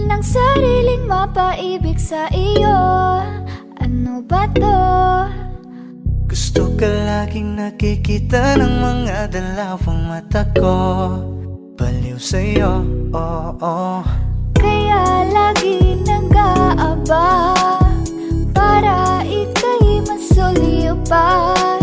ng sariling mapaibig sa iyo. Ano ba to? Gusto ka laging nakikita ng mga dalawang mata ko. Baliw sa'yo, oo. Kaya lagi nag-aaba para ika'y masulipan.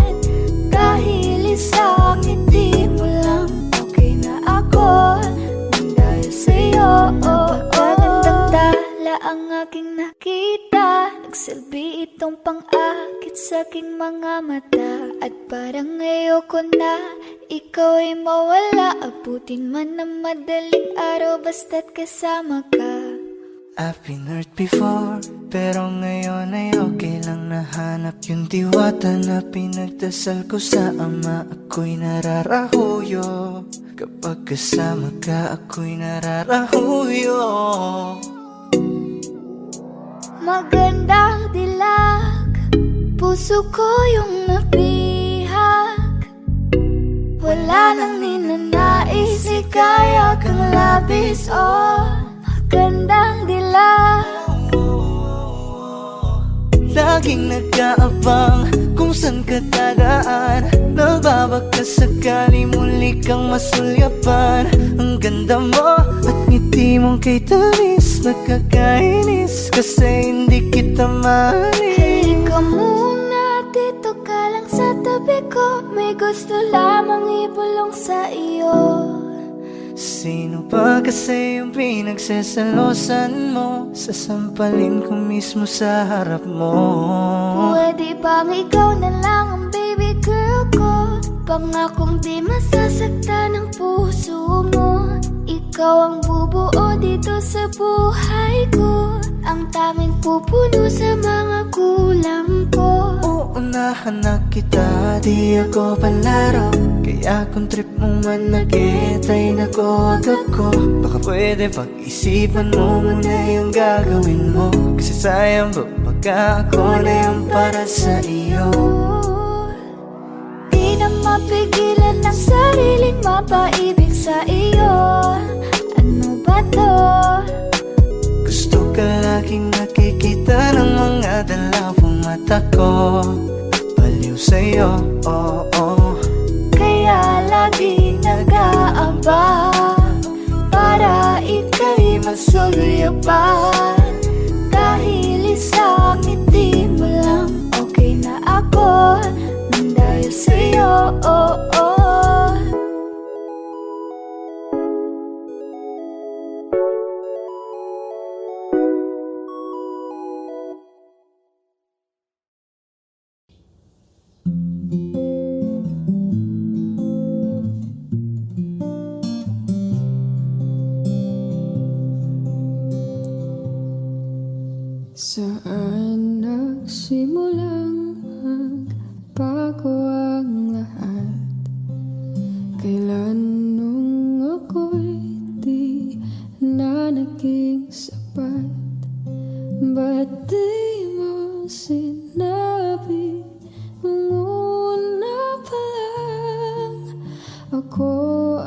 Dahil isang ngiti mo lang, okay na ako nang dahil sa'yo. Napakagandang tala ang aking nakita. Nagsilbi itong pang-akit sa aking mga mata. At parang ayoko na ikaw ay mawala. Abutin man ng madaling araw basta't kasama ka. I've been hurt before, pero ngayon ay okay lang. Nahanap yung diwata na pinagdasal ko sa Ama. Ako'y nararahuyo, kapag kasama ka ako'y nararahuyo. Magandang dilag, puso ko yung nabihag. Wala nang ninanais, ikaya kang labis. Oh, magandang dilag. Laging nag-aabang kung saan ka dadaan. Nagbabaka sakali muli kang masulyapan. Ang ganda mo at ngiti mong kay tamis. Nakakainis kasi hindi kita maalis. Halika muna, dito ka lang sa tabi ko. May gusto lamang ibulong sa iyo. Sino ba kasi yung pinagsasalosan mo? Sasampalin ko mismo sa harap mo. Pwede bang ikaw na lang ang baby girl ko? Pangakong di masasaktan ang puso mo. Ikaw ang bubuo dito sa buhay ko. Ang tanging pupuno sa mga kulang ko. Uunahan na kita, di ako palaro. Kaya kung trip mo man nag-get ay nag-wag ako. Baka pwede pag-isipan mo muna yung gagawin mo. Kasi sayang ba pagka ako na yung para sa iyo. Di na mapigilan ng sariling mapaibig sa iyo. Ano ba to? Gusto ka laging nakikita ng mga dalawang mata ko. Baliw sa'yo, oo. Kaya lagi nag-aaba para ika'y masulipan. Dahil isang ngiti mo lang, okay na ako nang dahil sa'yo. Saan nagsimulang magbago ang lahat? Kailan nung ako'y di na naging sapat? Ba't di mo sinabi nung una pa lang ako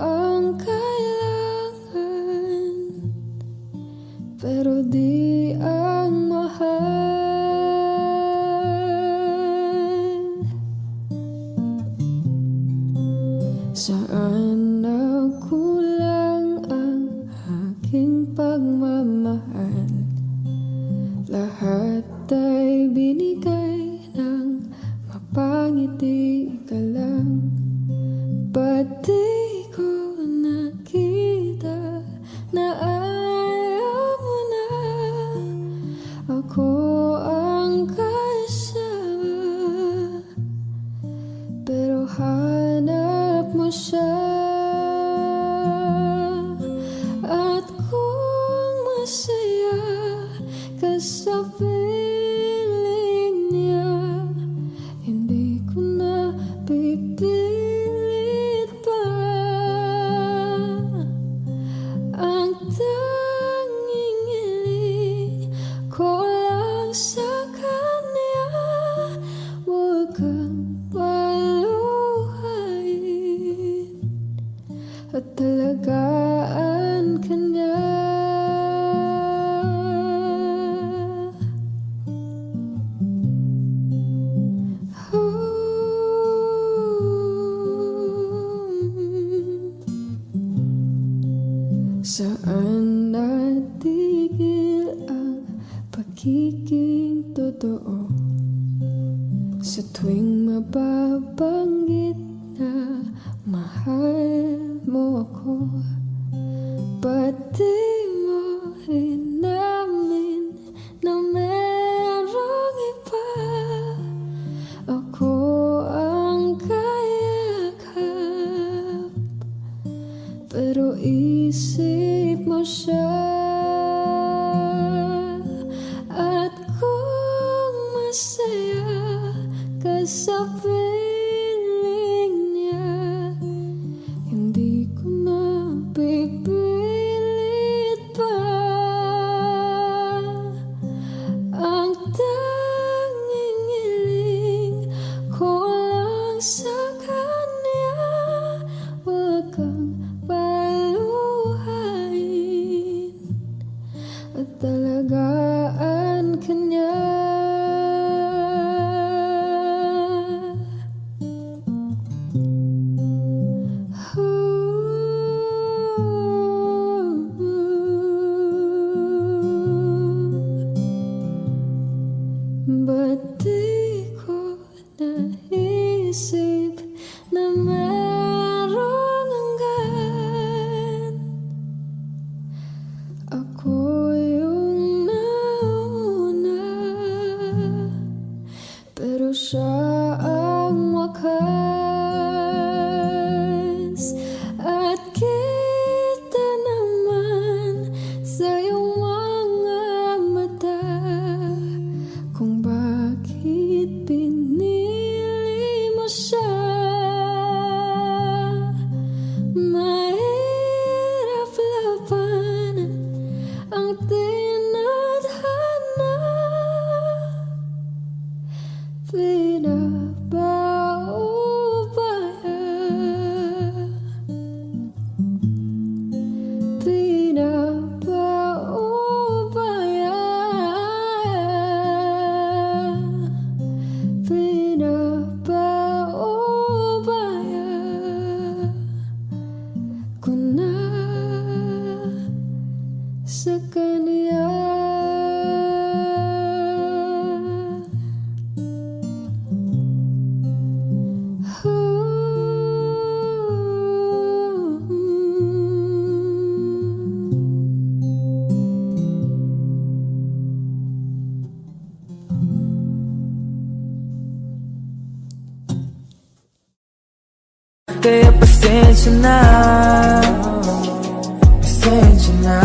ang kailangan? Pero di ang mahal. Saan nagkulang ang aking pagmamahal? Lahat ay binigay ng mapangiti ka lang. Ba't di ko nakita na ayaw mo na ako ang kasama? Pero hanap mo siya. At kung masaya ka sa piling niya, hindi ko na pipilit pa. Ang tanging hiling ko lang sa kanya, huwag kang paluhayin. magiging totoo. Sa tuwing mababanggit na mahal mo ako, pati mo inamin na merong iba. Ako ang kayakap, pero isip mo siya. At kung masaya ka sa piling niya, hindi ko na pipilit pa. Ang tanging hiling ko lang sa kanya, huwag kang paluhain at talagaan ka niya. Ba't di ko naisip na merong hanggan? Ako yung nauna, pero siya ang wakas. At kita naman sa iyong mga mata kung bakit pinili mo siya. Mahirap labanan ang tinadhana, pinapaubaya, pinapaubaya, pinapaubaya ko na sa kanya. Kaya pasensya na, pasensya na,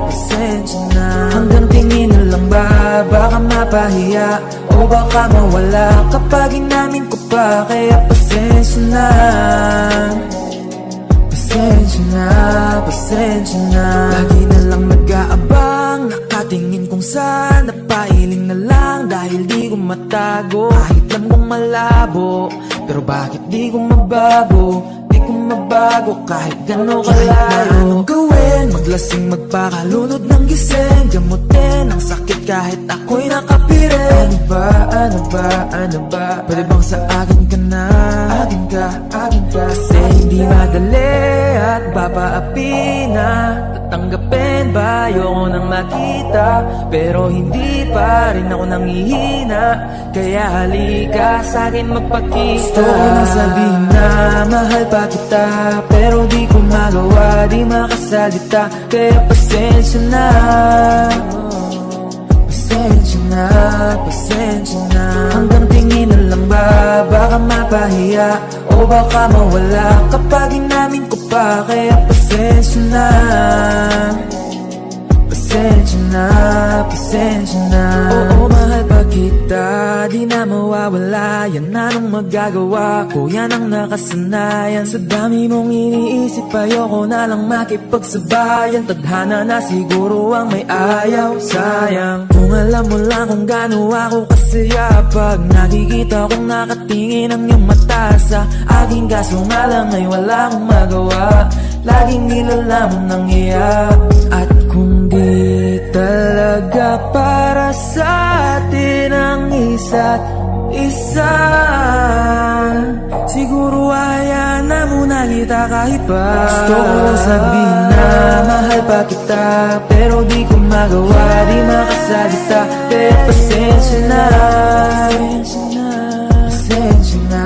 pasensya na. Hanggang tingin na lang ba, baka mapahiya o baka mawala kapag inamin ko pa. Kaya pasensya na, pasensya na, pasensya na. Lagi na lang nag-aabang, nakatingin kung saan, napailing na lang dahil di ko matago. Kahit alam kong malabo, pero bakit di ko mabago? Di ko mabago kahit gano'n kalayo. Kahit na anong gawin, maglasing, magpakalunod ng gising, gamutin ang sakit kahit ako'y nakapirin. Ano ba, ano ba, ano ba? Pwede bang sa akin ka na? Akin ka, akin ka. Kasi hindi madali at papaapi na. Tatanggapin ba? Ayoko nang makita, pero hindi pa rin ako nangihina. Kaya halika sa'kin magpakita. Gusto ko nang sabihin na mahal pa kita, pero di ko magawa, di makasalita. Kaya pasensya na, pasensya na, pasensya na. Hanggang tingin na lang ba, baka mapahiya o baka mawala kapag inamin ko pa. Kaya pasensya na, pasensya na, pasensya na. Oo, mahal pa kita, di na mawawala. Yan anong magagawa ko, yan ang nakasanayan. Sa dami mong iniisip, ayoko na lang makipagsabayan. Tadhana na siguro ang may ayaw, sayang. Kung alam mo lang kung gaano ako kasaya pag nakikita kong nakatingin ang iyong mata sa aking, kaso nga lang ay wala akong magawa. Laging nilalamon ng iyak. At kung di talaga para sa atin ang isa't isa, Siguro hayaan na muna kita kahit pa. Gusto ko lang sabihin na mahal pa kita, pero di ko magawa, di makasalita. Pero pasensya na, pasensya na,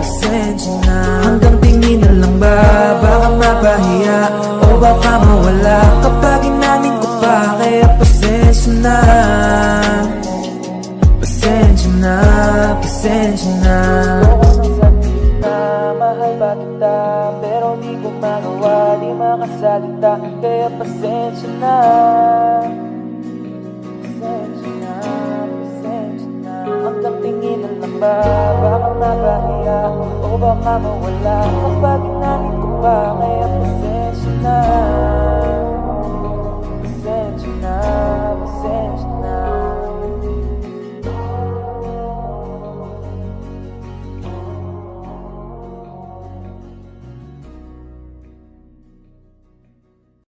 pasensya na. Hanggang tingin na lang ba, baka mapahiya o baka mawala kapag inamin ko pa. Kaya pasensya na, pasensya na, pasensya na. Mahal ba kita, pero di ko magawa, di makasalita. Kaya pasensya na, pasensya na, pasensya na. Hanggang tingin na lang ba, baka mapahiya o baka mawala kapag inamin ko pa. Kaya pasensya na, pasensya na, pasensya na.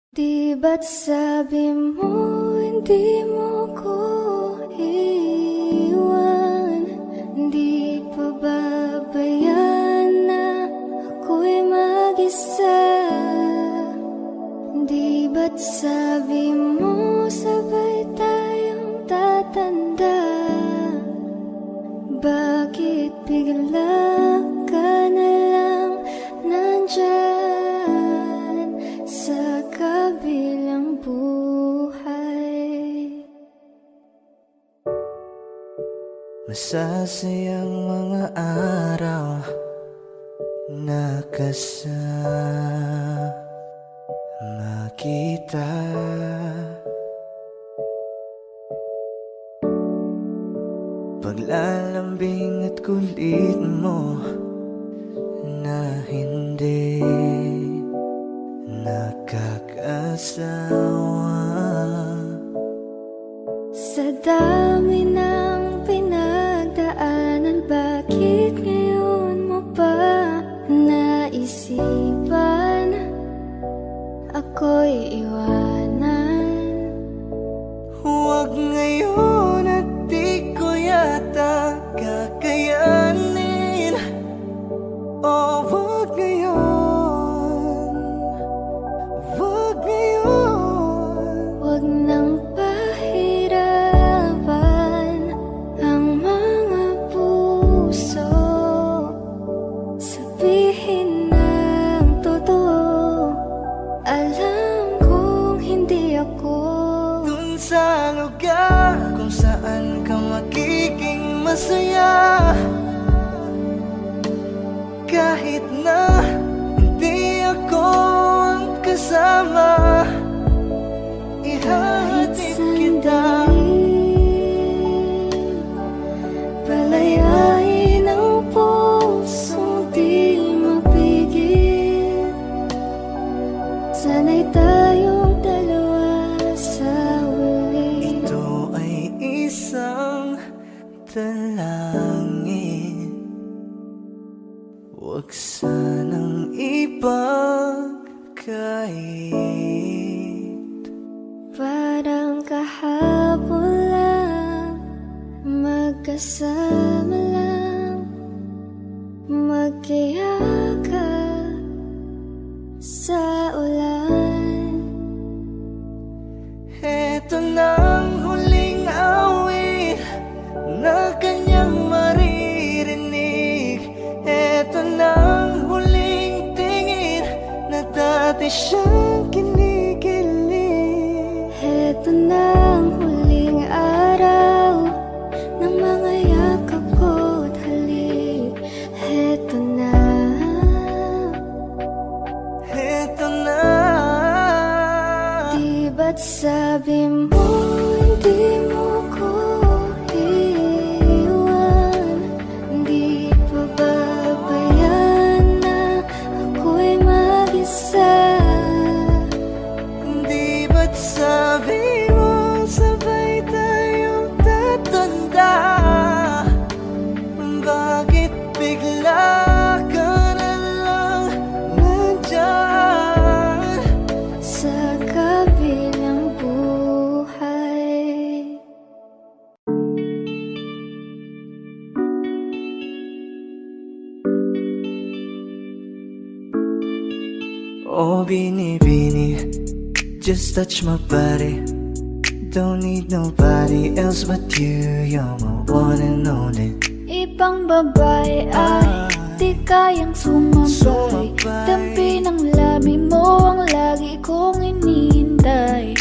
Di ba't sabi mo hindi mo ko iwan? Di pa babayaan na ako'y mag-isa? Di ba't sabi mo sabay tayong tatanda? Bakit bigla ka na lang nandyan sa kabilang buhay? Masasayang mga araw na kasama kita. Paglalambing at kulit mo na hindi nakakasawa. Sa dami ng pinagdaanan, bakit ngayon mo pa naisipan ako'y iwanan? Huwag ngayon at di ko yata kakayanin. Oh, huwag ngayon, huwag ngayon. Huwag nang pahirapan ang mga puso. Sabihin ng totoo, alam kong hindi ako Dun sa lugar kung saan ka magiging masaya, kahit na hindi ako ang kasama, ihahatid kita. palayain ang pusong di mapigil. Sana'y tayong dalawa sa huli. Ito ay isang dalangin, huwag sanang ipagkait. Parang kahapon lang, magkasama lang, magkiyakap sa ulan. Eto nang huling awit na kanyang maririnig. Eto nang huling tingin na dati siyang kinikilig. Heto na ang huling araw ng mga yakap ko't halik. Heto na, Eto na. di ba't sabi mo hindi mo ko iwan? Di pa babayaan na ako'y mag-isa? Di ba't sabi mo sabay tayong tatanda? Bakit bigla ka na lang nandyan Sa kabilang buhay? Oh, binibini, just touch my body. Don't need nobody else but you. You're my one and only. Ibang babae ay di kayang sumabay. Dampi ng labi mo ang lagi kong inihintay.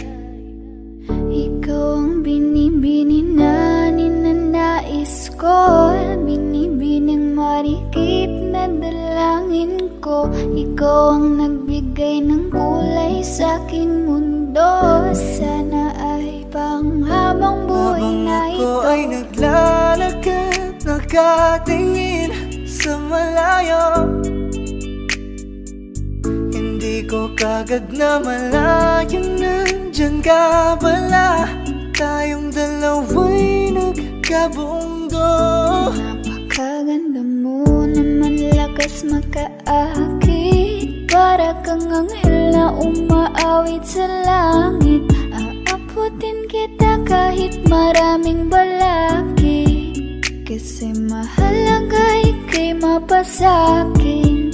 Ikaw ang binibini na ninanais ko, binibining marikit na dalangin ko. Ikaw ang nagbigay ng kulay sa aking mundo. Sana ay panghabang buhay Habang na ako ito. ay naglalakad, nakatingin sa malayo, hindi ko kagad na malayang nandyan ka pala. Tayong dalawa'y nagkabundo. Napakaganda mo naman, lakas makaakit. Para kang anghel na umaawit sa langit. Aabutin kita kahit maraming balakid. Kasi mahalaga ika'y mapasakin.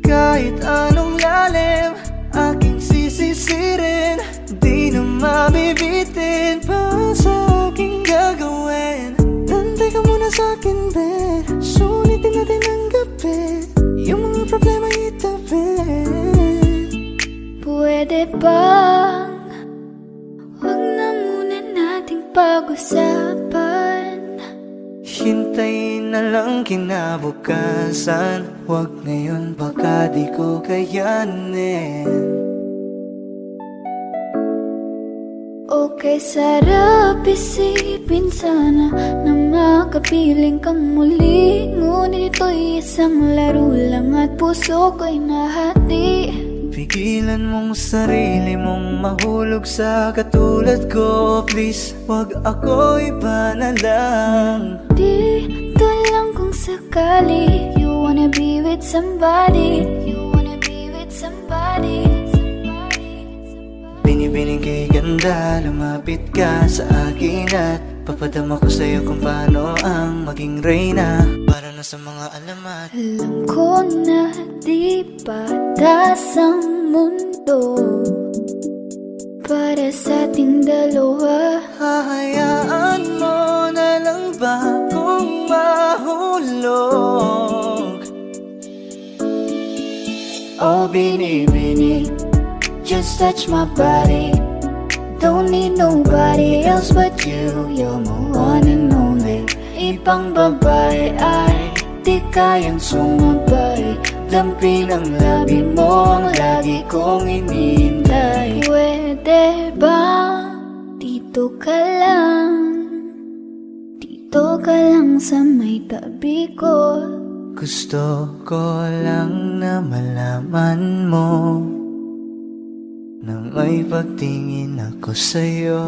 Kahit anong lalim, aking sisisirin. Di na mabibitin pa sa aking gagawin. Nantay ka muna sa'kin, be. Sulitin natin ang gabi. Yung mga problema itabi. Pwede bang huwag na muna nating pag-usapan? Hintayin na lang kinabukasan. Huwag ngayon, baka di ko kayanin. Okay, sarap isipin sana na makapiling kang muli. Ngunit ito'y isang laro lang at puso ko'y nahati. Pigilan mong sarili mong mahulog sa katulad ko. Please, wag ako'y pa na lang. Dito lang kung sakali you wanna be with somebody. You wanna be with somebody. Binibining kay ganda, lumapit ka sa akin at papadama ko sa'yo kung paano ang maging reyna. Para na sa mga alamat. Alam ko na di patas ang mundo para sa ating dalawa. Hahayaan mo na lang ba kung mahulog? Oh, binibini, just touch my body. Don't need nobody else but you. You're my one and only. Ibang babae ay di kayang sumabay. Dampi ng labi mo ang lagi kong inihintay. Pwede ba dito ka lang? Dito ka lang sa may tabi ko. Gusto ko lang na malaman mo na may pagtingin ako sa'yo.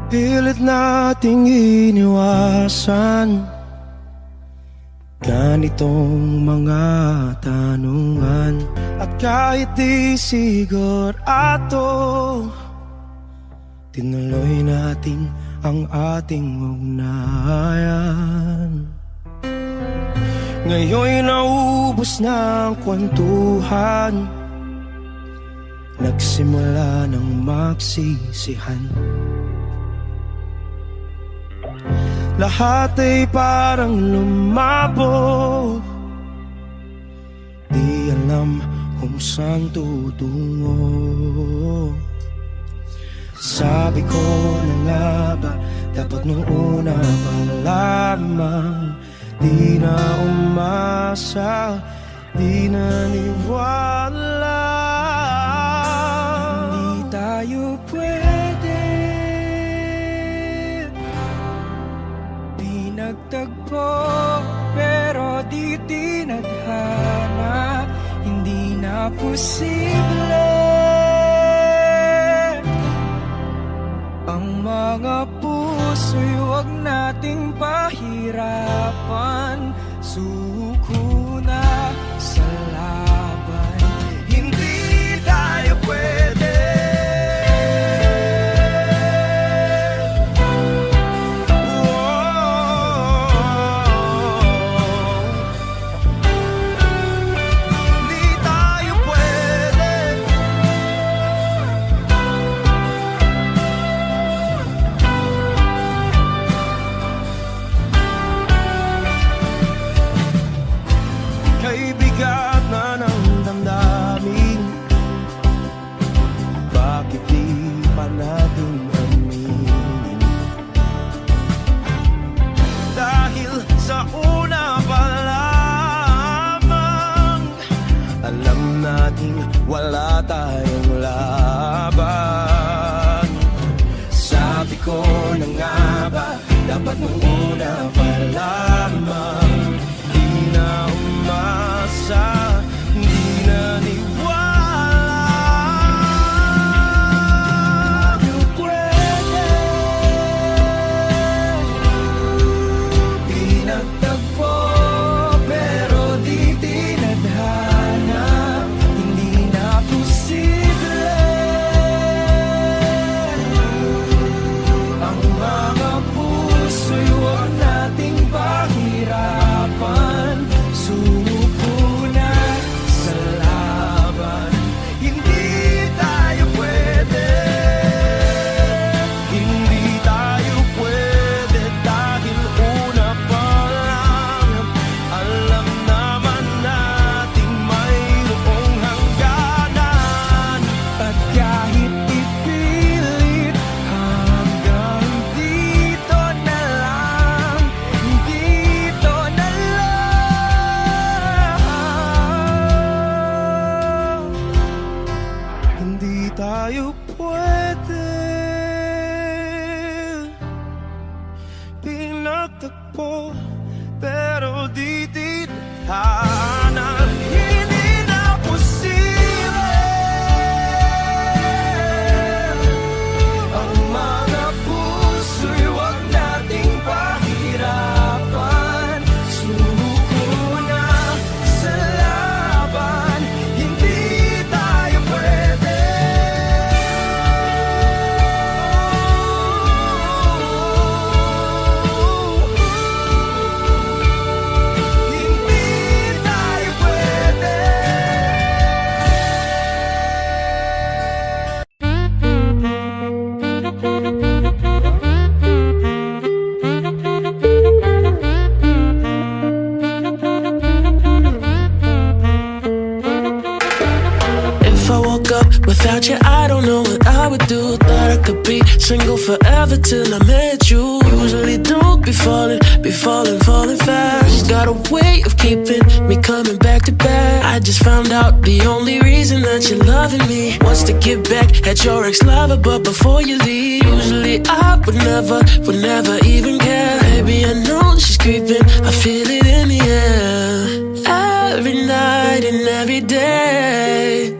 Pilit nating iniwasan ganitong mga tanungan. At kahit di sigurado, tinuloy natin ang ating ugnayan. Ngayon'y naubos na ang kwentuhan, nagsimula ng magsisihan. Lahat ay parang lumabo, di alam kung saan tutungo. Sabi ko na nga ba, dapat nung una pa lamang di na umasa, di naniwala. Hindi tayo pwede nagtagpo, pero di tinadhana. Hindi na posible ang mga puso'y huwag nating pahirapan. Suko na sa laban, hindi tayo pwede. Hindi tayo pwede. Kay bigat na ng damdamin, bakit di pa natin aminin? Dahil sa una pa lamang, alam nating wala tayong laban. Sabi ko na nga ba, dapat nung una pa lamang, di na umasa, di na niwala. Di pwede, pinagtagpo, pero di tinadhana, hindi na posible. Ang mga puso'y huwag nating pahirapan. Sumuko na sa laban, hindi tayo pwede. Hindi tayo pwede dahil una pa lang, alam naman nating mayroong hangganan. At kahit ipilit, hanggang dito na lang, dito na lang. Hindi tayo pwede. Pinagtagpo, pero di tinadhana, hindi na posible. Ang mga puso'y huwag nating pahirapan. Sumuko na sa laban, hindi tayo pwede. Hindi tayo pwede. If I woke up without you, I don't know what I would do. Thought I could be single forever till I met you. Usually don't be falling fast. Got a way of keeping me coming back to back. I just found out the only reason that you're loving me was to get back at your ex-lover, but before you leave, usually I would never even care. Baby, I know she's creeping, I feel it in the air. Every night and every day,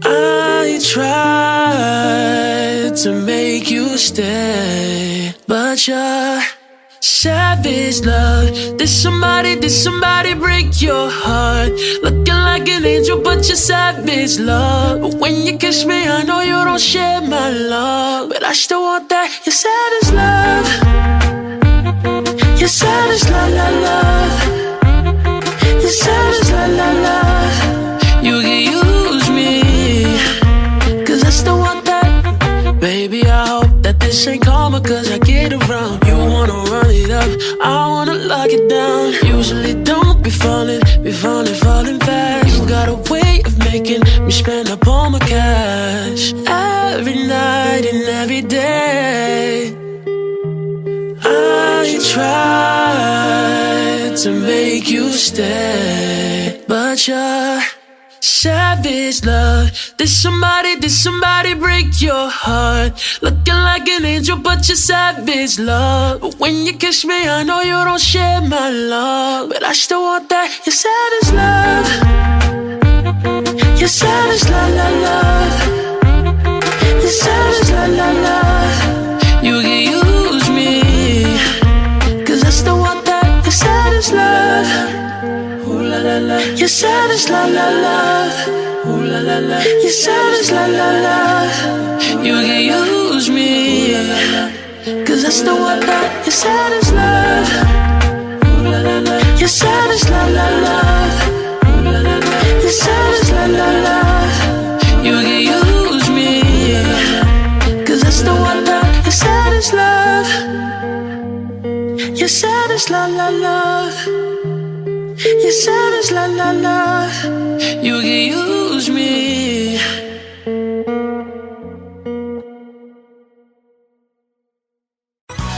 I tried to make you stay, but you're savage love. Did somebody break your heart? Looking like an angel, but you're savage love. But when you kiss me, I know you don't share my love, but I still want that. You're savage love. You're savage love, love, love. You're savage love, love, love. You can use me, 'cause I still want that. Baby, I hope that this ain't karma, 'cause I get around. You wanna run it up, I wanna lock it down. Usually don't be falling fast. You got a way of making me spend up all my cash. Every night and every day, I tried to make you stay, but you're savage love. Did somebody break your heart? Looking like an angel, but you're savage love. But when you kiss me, I know you don't share my love, but I still want that. You're savage love. You're savage love, love, love. You're savage love, love, love. You can use me, 'cause I still want that. You're savage love. You said it's la la love. Ooh la la la. You said it's la la love. You can use me, cause that's the one that you said is love. Ooh la la la. You said it's la la love. Ooh la la la. You said it's la la love. You can use me, cause that's the one that you said is love. You said it's la la love. You said it's la la love. You can use me.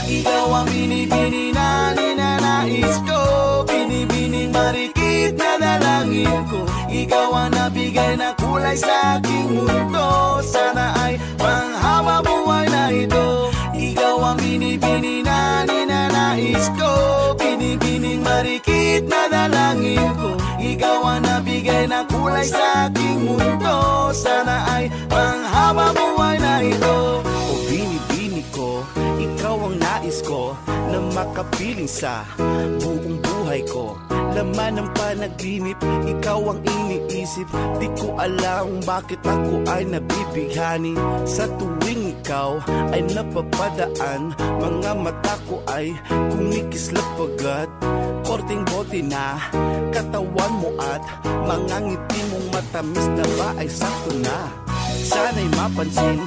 Ikaw ang binibini na ninanais ko, binibining marikit na dalangin ko. Ikaw ang nabigay na kulay sa aking mundo, sana ay panghaba buhay na ito. Ikaw ang binibini na ninanais ko, binibining marikit na dalangin ko. Ikaw ang nabigay na kulay sa aking mundo, sana ay panghaba buhay na ito. O binibini ko, ikaw ang nais ko na makapiling sa buong buhay ko. Laman ng panaginip, ikaw ang iniisip. Di ko alam bakit ako ay nabibighani. Sa tuwing ikaw ay napapadaan, mga mata ko ay kumikislap agad. Korting bote na katawan mo at mga ngiti mong matamis na ba ay sakto na. Sana'y mapansin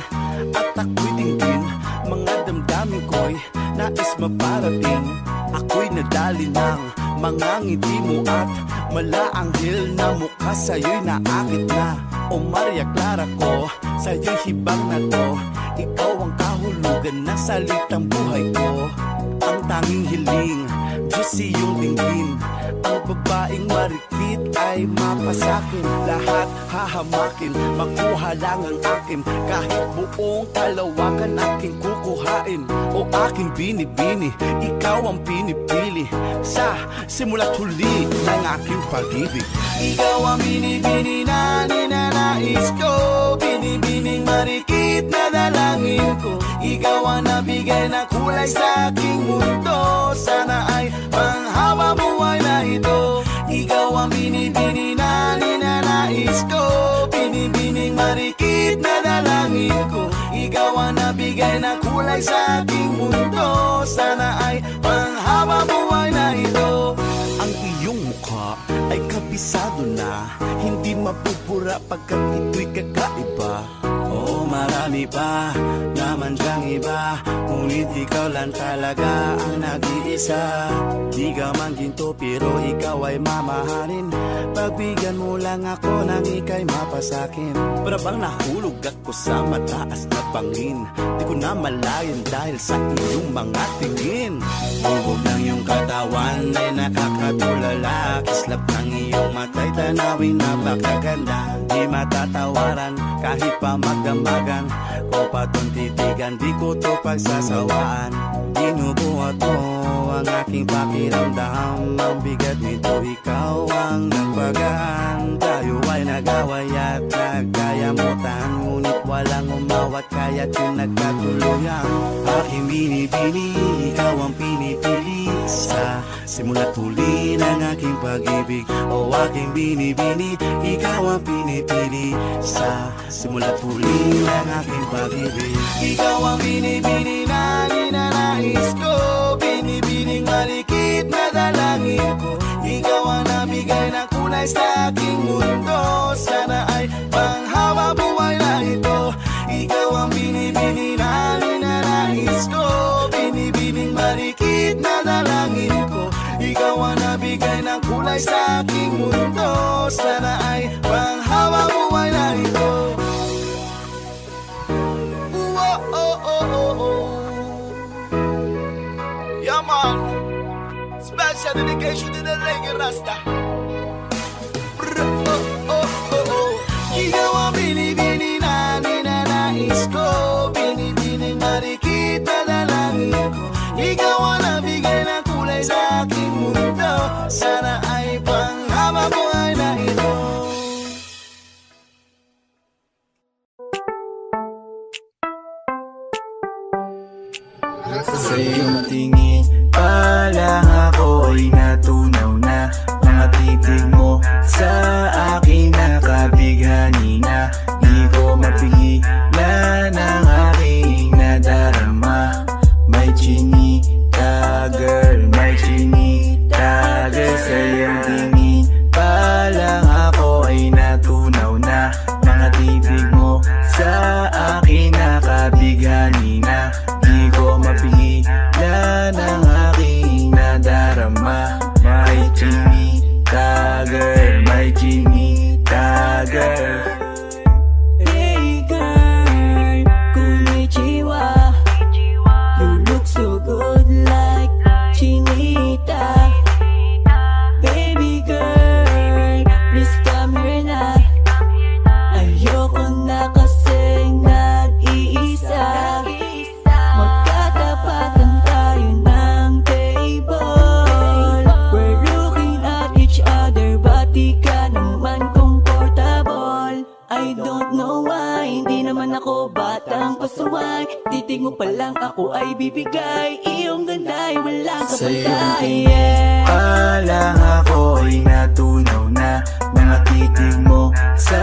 at ako'y dinggin, mga damdamin ko'y nais maparating. Ako'y nadali ng mga ngiti mo at malaanghel na mukha sa'yo'y naakit na. O Maria Clara ko, sa'yo'y hibang na to. Ikaw ang kahulugan ng salitang buhay ko. Ang tanging hiling, Diyos iyong dinggin. Ang babaeng marikit ay mapasakin. Lahat hahamakin, makuha lang ang akin. Kahit buong kalawakan aking kukuhain. O aking binibini, ikaw ang pinipili. Sa simula't huli ng aking pag-ibig. Ikaw ang binibini na ninanais ko, binibining marikit na dalangin ko. Ikaw ang nabigay na kulay sa aking mundo, sana ay panghaba buhay na ito. Ikaw ang binibini na ninanais ko, binibining marikit na dalangin ko. Ikaw ang nabigay na kulay sa aking mundo, sana ay panghaba buhay na ito. Ang iyong mukha ay kabisado na, hindi mapupura pagkat ito'y kakaiba. Oo, marami pa naman dyang iba, ngunit ikaw lang talaga ang nag-iisa. Di ka man ginto pero ikaw ay mamahalin, pagbigyan mo lang ako nang ika'y mapasakin. Para bang nahulog ako sa mataas na bangin, di ko na malayan dahil sa iyong mga tingin. Bubog ng iyong katawan ay nakakatulala, kislap ng iyong mata'y tanawin napakaganda. Di matatawaran kahit pa magdamagan, ko patong titigan, di ko to pagsasawaan. Binubuhat mo ang aking pakiramdam, ang bigat nito ikaw ang nagpagaan. Tayo ay nag-away at nagkayamutan, ngunit walang umawat kaya't yung nagkatuluyan. Aking binibini, ikaw ang pinipili, sa simula't huli ng aking pag-ibig. O aking binibini, ikaw ang pinipili, sa simula't huli ng aking pag-ibig. Ikaw ang binibini na ninanais ko, binibining marikit na dalangin ko. Ikaw ang nabigay na kulay sa aking mundo, sana ay panghaba buhay na ito. Ikaw ang binibini na ninanais ko, binibining marikit na dalangin ko. Ikaw ang nabigay ng kulay sa aking mundo, sana ay panghaba buhay na ito. Yeah, man. Special dedication to the reggae rasta. Ikaw ang binibini na ninanais ko, binibining marikit na dalangin ko. Ikaw ang nabigay na kulay sa aking mundo, sana ay panghaba buhay na ito. Sa iyong tingin pa lang ako ay natunaw na. Mga titig mo mo sa akin nakabighani na di ko mapigilan ang aking nadarama. May chinita girl, may chinita girl. Sa iyong tingin pa lang ako ay natunaw na. Mga titig mo sa akin nakabighani na di ko mapigilan ang aking nadarama. May chinita girl, may chinita girl. Hey girl, kung may chiwa, you look so good like chinita. Baby girl, please come here na. Ayoko na kasing nag-iisa. Magkatapatan tayo ng table. We're looking at each other, but di ka naman comfortable. I don't know why, hindi naman ako batang pasuway. Titig mo pa lang ako ay bibigay. Iyong ganda ay walang Sa iyong kapatay. tingin pa lang ako ay natunaw na. Mga titig mo sa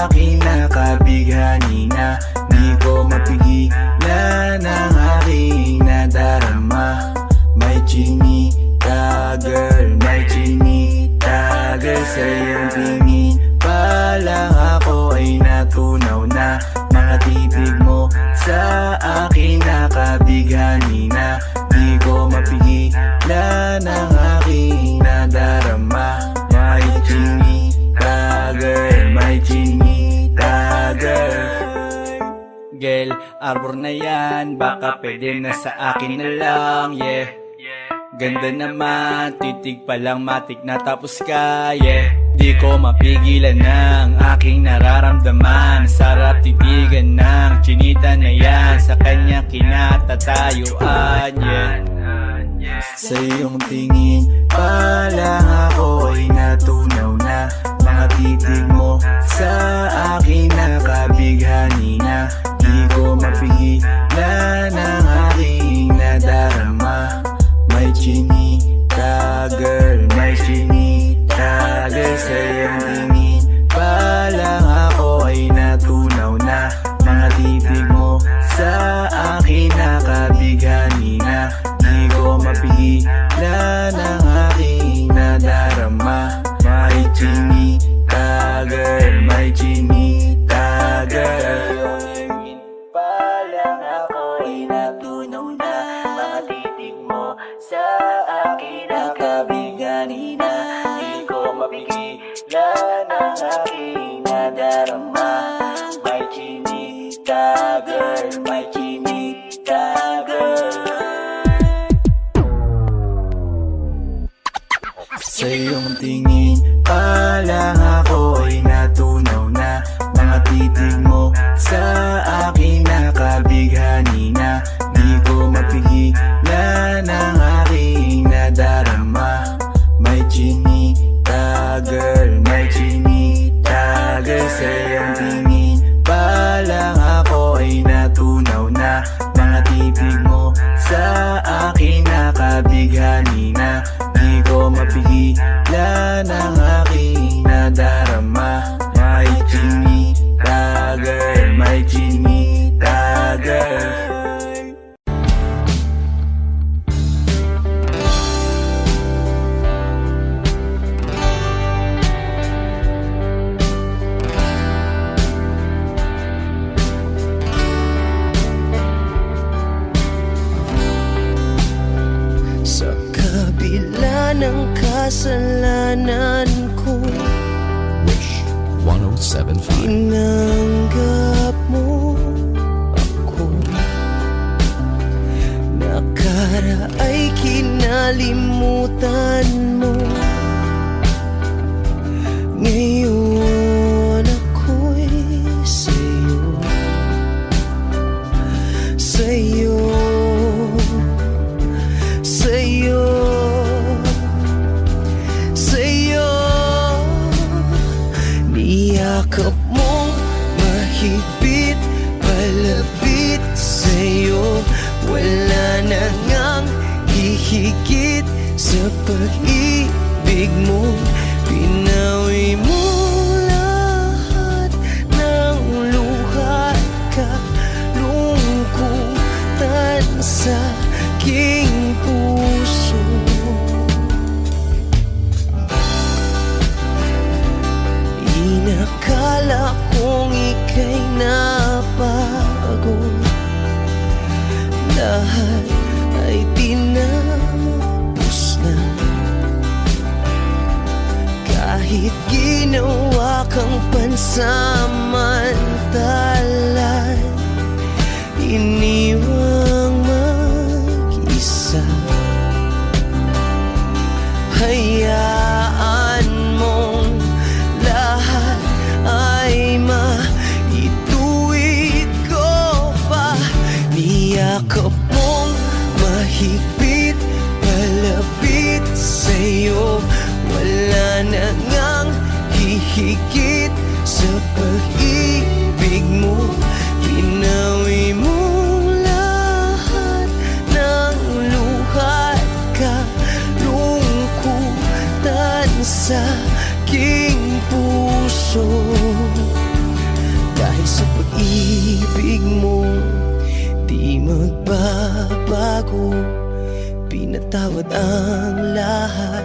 akin nakabighani na di ko mapigilan ang aking nadarama. May chinita girl, may chinita girl. Sa iyong tingin pa lang ako ay natunaw na. Mga titig mo sa akin nakabighani na di ko mapigilan ang aking nadarama. May chinita girl, may chinita girl. Girl, arbor na yan, baka pwede na sa akin na lang, yeah. Ganda naman, titig pa lang matik na tapos ka, yeah. Di ko mapigilan ng aking nararamdaman. Sarap titigan ng chinita na yan, sa kanya kinatatayuan, yeah. Sa iyong tingin pa lang ako ay natunaw na. Mga titig mo sa akin nakabighani na di ko mapigilan ang aking nadarama. May chinita girl, may chinita girl. Sa iyong tingin pa lang ako ay natunaw na. Mga titig mo sa akin nakabighani na di ko mapigilan ang aking nadarama. May chinita girl, may chinita girl. Pa lang ako ay natunaw na. Mga titig mo sa akin nakabighani na di ko mapigilan ang aking nadarama. May chinita girl, may chinita girl. Sa iyong tingin pa lang ako ay natunaw na. Mga titig mo sa akin nakabighani na di ko mapigilan ang aking nadarama. May chinita girl, may chinita girl. Sa iyong tingin pa lang ako ay natunaw na. Mga titig mo sa akin nakabighani na di ko mapigilan ang aking nadarama. May chinita girl, may chinita girl. Sa kabila ng kasalanan ko, Wish 1075. tinanggap mo ako. Nakaraay kinalimutan mo. Ngayon ako'y sa'yo, sa'yo, sa'yo, sa'yo. Niyakap mong mahigpit, palapit sa'yo. Wala na ngang hihigit sa pag-ibig mo. Pinawi mo lahat ng luha at kalungkutan sa aking puso. Inakala kong ika'y napagod, lahat ay tinapos na. Kahit ginawa kang pansamantalan, iniwang mag-isa. Hayaan mong lahat ay maituwid ko pa. Niyakap mong mahigpit, palapit sa'yo. Wala na ngang hihigit sa pag-ibig mo. Pinawi mo lahat ng luha at kalungkutan sa aking puso. Dahil sa pag-ibig mo di magbabago, pinatawad ang lahat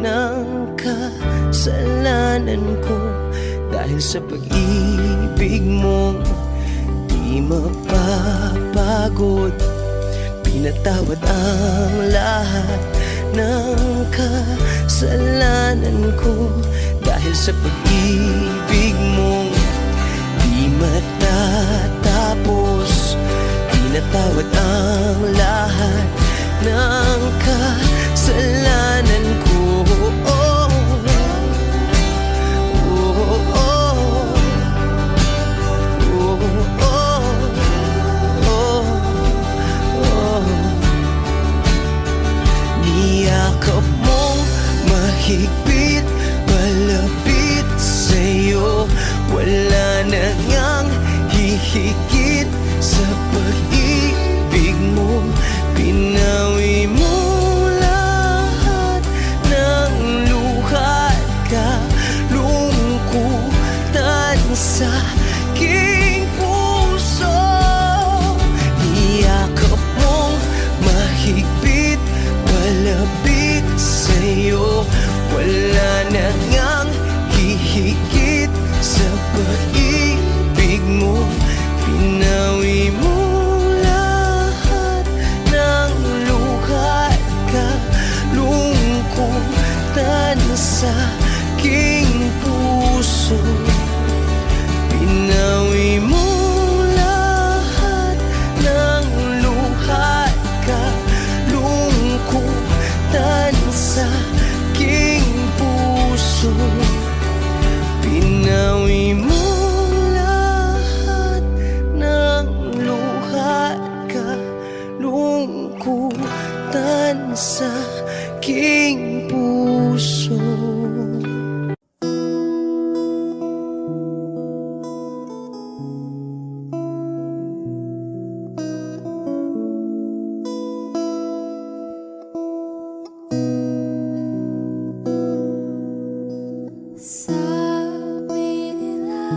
ng kasalanan ko. Dahil sa pag-ibig mo di mapapagod, pinatawad ang lahat ng kasalanan ko. Dahil sa pag-ibig mo di matatapos, pinatawad ang lahat ng kasalanan ko. Oh, oh, oh, oh, oh, oh. Niyakap mong mahigpit, palapit sa'yo. Wala na ngang hihigit sa pag-ibig mo. Pinawi mo lahat ng luha at kalungkutan sa aking puso. Niyakap mong mahigpit, palapit sa'yo. Wala na ngang hihigit sa pag-ibig mo. Pinawi mo lahat ng luha at kalungkutan sa aking puso. Pinawi mo lahat ng luha at kalungkutan sa aking puso. Pinawi mo lahat ng luha at kalungkutan sa aking puso. Sabi nila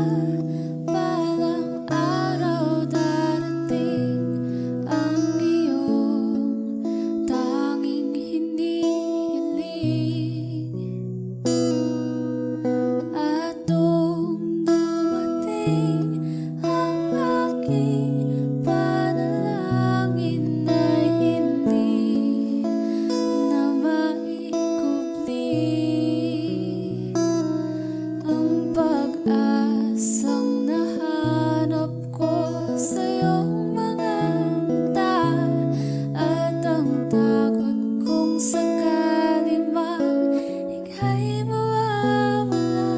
balang araw darating ang iyong tanging hinihiling. At nung dumating ang aking panalangin ay hindi na maikubli. Ang pag-asang nahanap ko sa iyong mga mata, at ang takot kong sakali mang ika'y mawawala.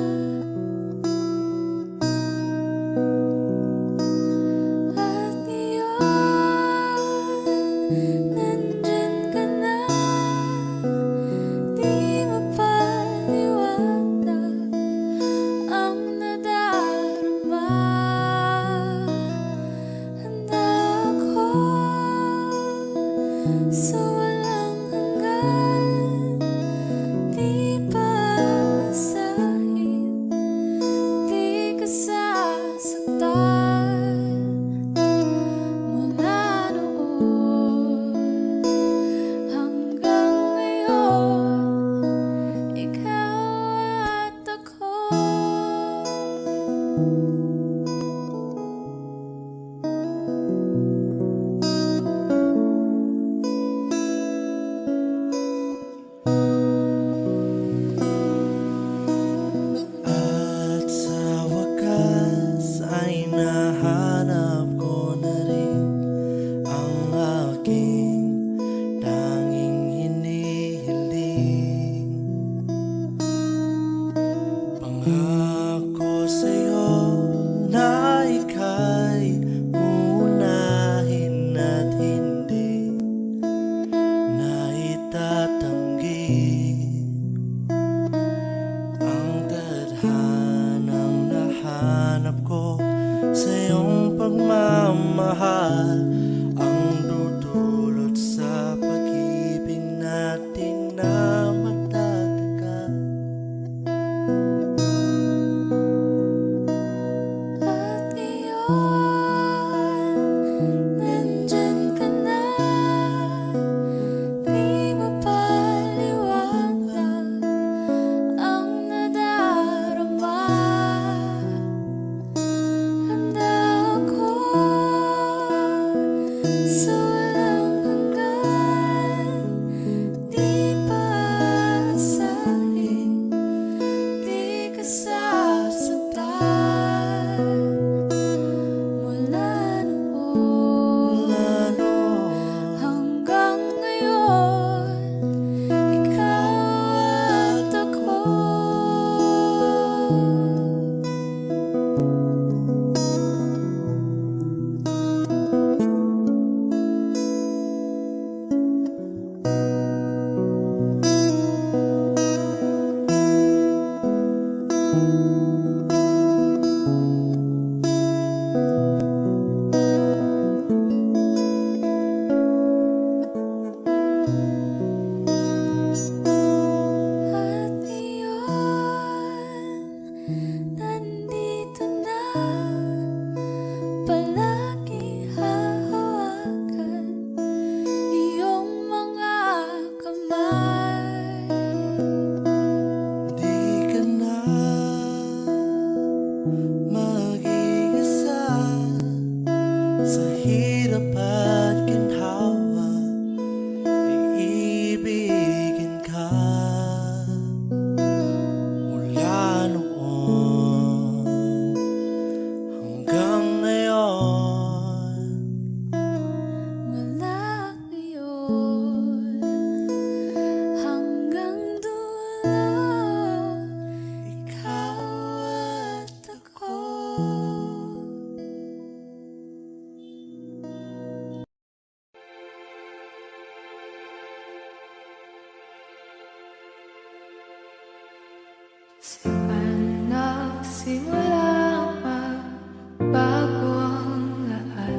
At ngayon, nandyan ka na, di mapaliwanag ang nadarama. Handa ako sa walang hanggan, di pa Saan nagsimula bago ang lahat?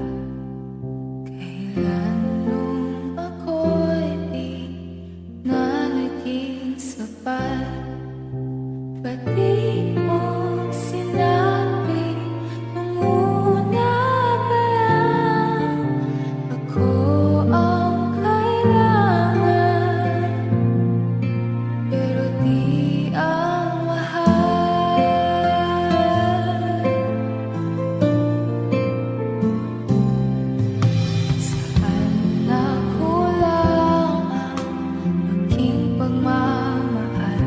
Kailan nung ako'y di na naging sapat? Ba't di mo sinabi nung una pa lang ako ang kailangan? Pero di ang mahal. Saan nakulang ang aking pagmamahal?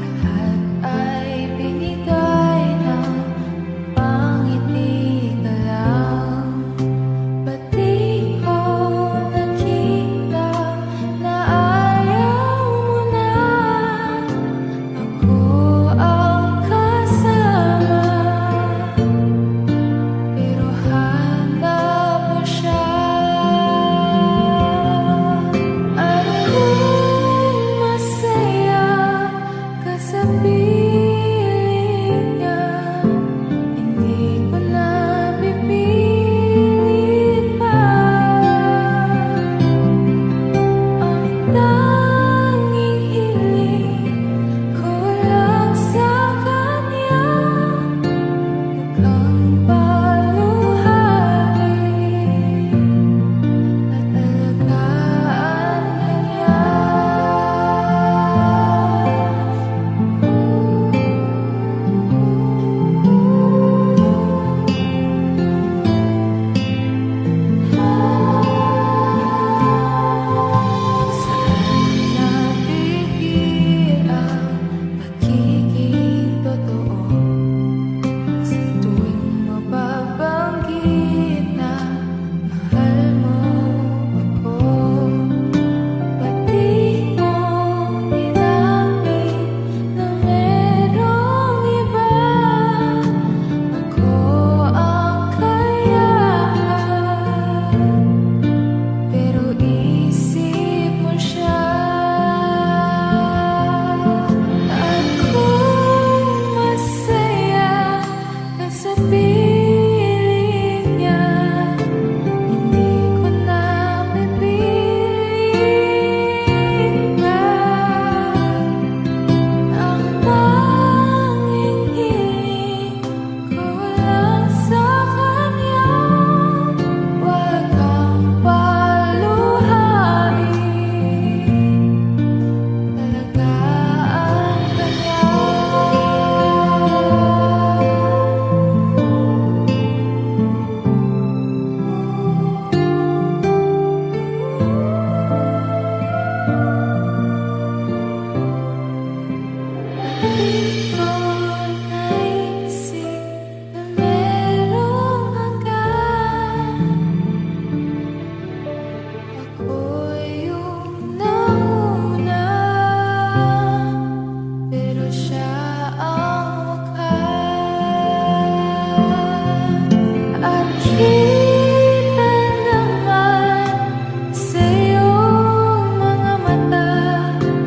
Lahat ay binigay ng pangiti ka lang. Ba't di ko nakita na ayaw mo na ako ang kasama? Pero hanap mo siya. At kung masaya ka sa piling niya, hindi ko na pipilit pa. Ang tanging hiling ko lang sa kanya, huwag kang paluhain at alagaan ka niya. Saan natigil ang pagiging totoo? Sa tuwing mababanggit na mahal mo ako, ba't di mo inamin na merong iba? Ako ang kailangan, pero isip mo siya. At kung masaya ka sa piling niya, hindi ko na pipilit pa. Ang tanging hiling ko lang sa kanya, huwag kang paluhain, alagaan ka niya. Di ko naisip na merong hanggan. Ako'y yung nauna, pero siya ang wakas. At kita naman sa iyong mga mata kung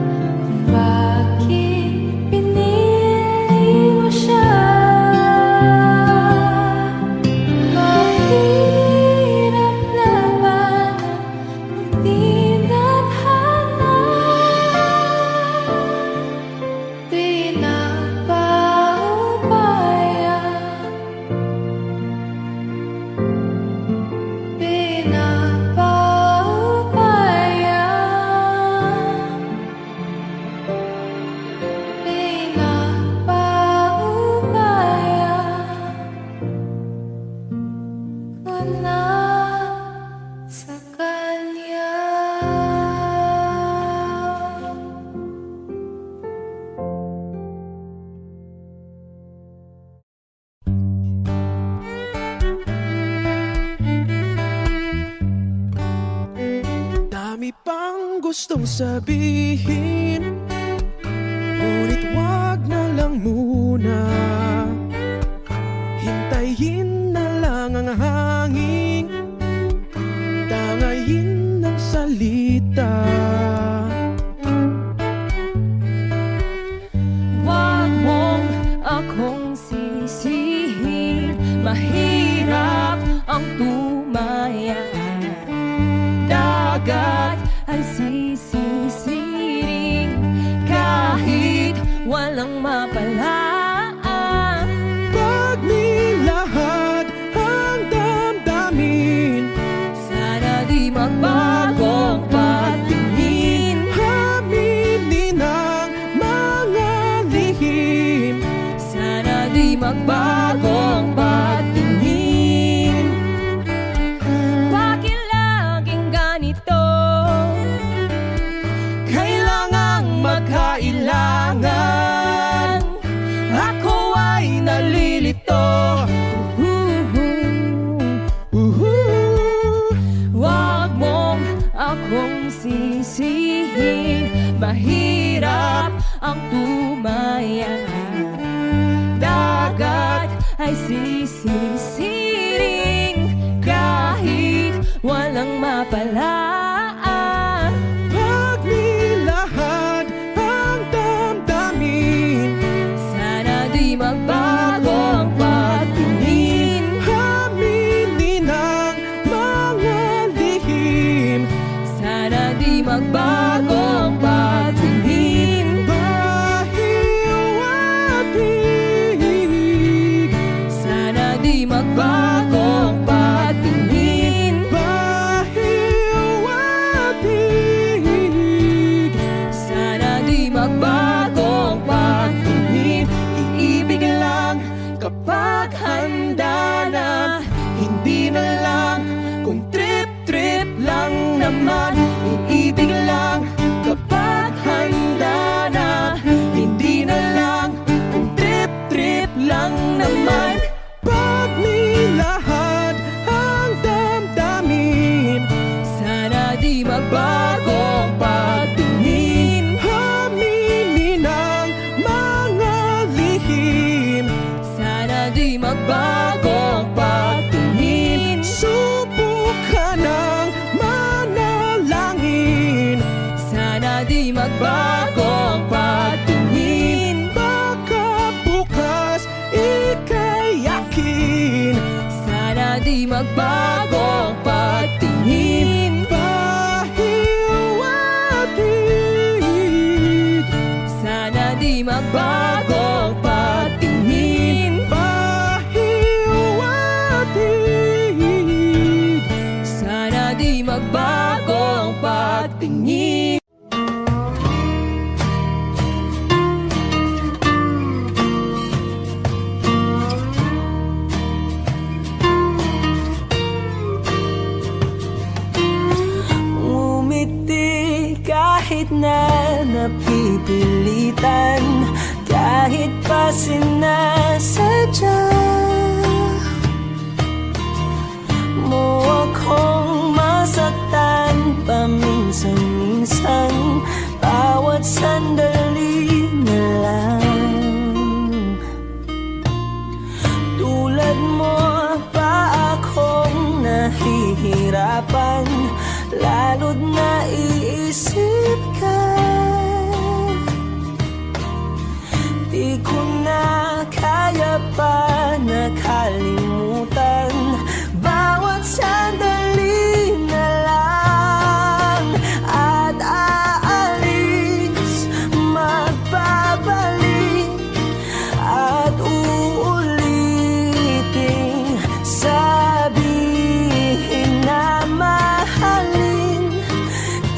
bakit pinili mo siya. Mahirap labanan kung di nadhana. Ko na sa kanya. Dami pang gustong sabihin, ngunit wag na lang muna. Hintayin na lang ang hangin, tangayin ng salita. magbagong pagtingin. Aminin ang mga lihim. Sana di magbagong pagtingin. Bakit laging ganito? Kailangang magkailangan. Ako ay nalilito. Wag mong akong sisihin. Mahirap ang tumaya. Dagat ay sisisiring kahit walang mapalaan. Pagnilahad ang damdamin. Sana di magbago ang pagtingin. Aminin ang mga lihim. Sana di magbago ang pagtingin. Pahiwatig. Sana di magbago ang pagtingin. Pahiwatig. Sana di magbago ang pagtingin. Iibig lang kapag handa na. Hindi na lang kung trip-trip lang naman. Iibig lang kapag handa na. Hindi na lang kung trip-trip lang naman. Pagnilahad ang damdamin. Sana di magbago ang pagtingin. Aminin ang mga lihim. Sana di magbago ang pagtingin. Subukan ang manalangin. Sana di magbago ang pagtingin. Baka bukas ika'y yakin. Sana di magbago ang pagtingin. Pahiwatig. Sana di magbago ang pagtingin. Pahiwatig. Sana di magbago ang pagtingin. Umiti kahit na napipilitan, kahit pa sinasadya mo akong masaktan paminsan-minsan. Bawat sandali na lang. Tulad mo pa akong nahihirapan, lalo't naiisip ka. Di ko na kaya pa nakalimutan. Bawat sandali na lang at aalis, magbabalik at uulitin. Sabihin na mahalin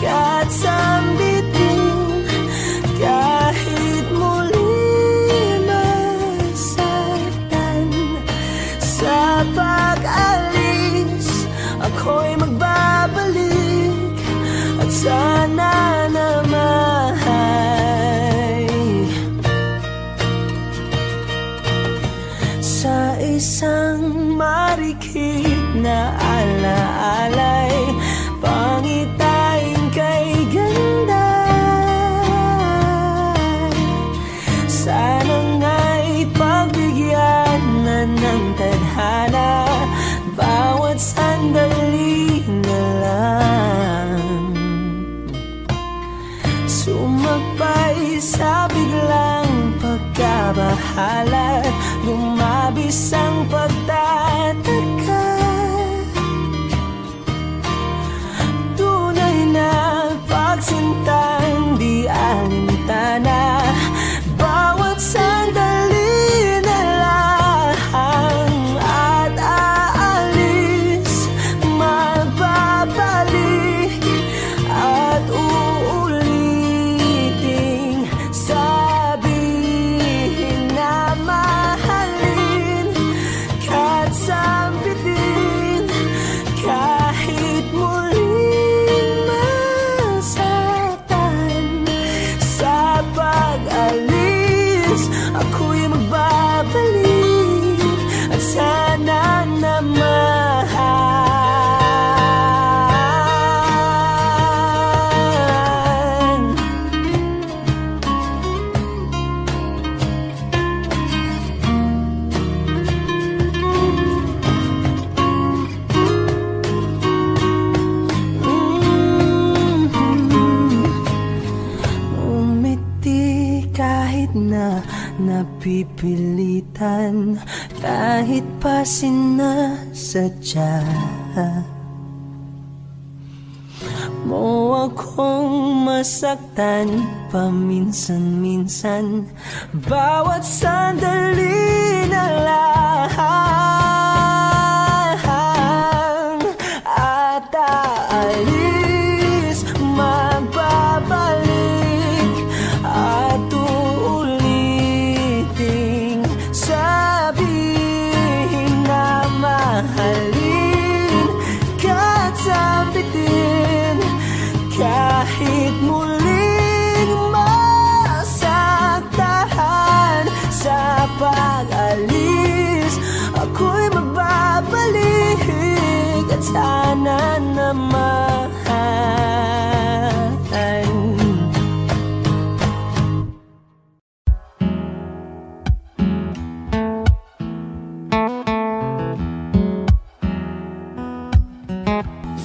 ka't sambitin kahit muli masaktan. Sa pag-alis, ako'y magbabalik at sana naman sa isang marikit na alaalay, pangitain kay ganda. Sana nga'y pagbigyan na ng tadhana. Bawat sandali na lang, sumagpay sa biglang pagkabahala. Lumabis ang pagtataka. Tunay na pagsintang di alintana. Bawat sandali na lang at aalis, magbabalik napipilitan kahit pa sinasadya mo akong masaktan paminsan-minsan. Bawat sandali na lang at aalis, magbabalik at uuliting sabihin na mahalin ka't sabitin kahit muling masaktan. Sa pag-alis, ako'y magbabalik at sana naman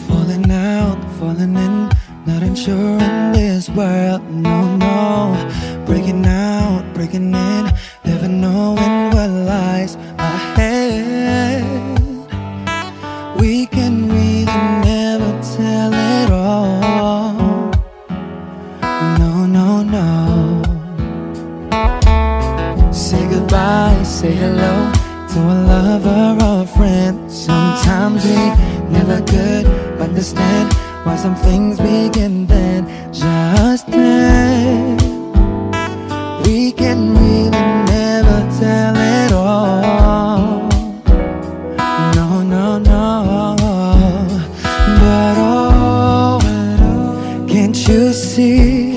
Falling out, falling in, not unsure in this world, no, no. Breaking out, breaking in, never knowing what lies ahead. We can really never tell it all, no, no, no. Say goodbye, say hello to a lover or a friend. Sometimes we never could understand why some things begin then, just then. We can really never tell it all, no, no, no. But oh, can't you see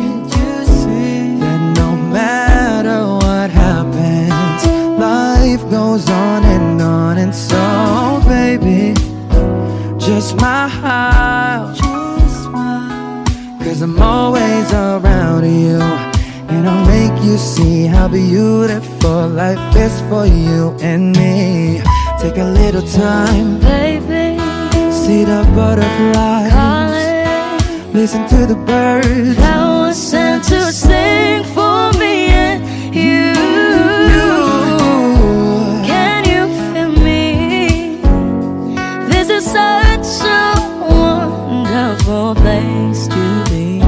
that no matter what happens, life goes on, and so baby, just smile, cause I'm always around you, and I'll make you see how beautiful life is for you and me. Take a little time, Baby, see the butterflies, calling, listen to the birds that was sent to sing for me and you. Can you feel me? This is such a wonderful place to be.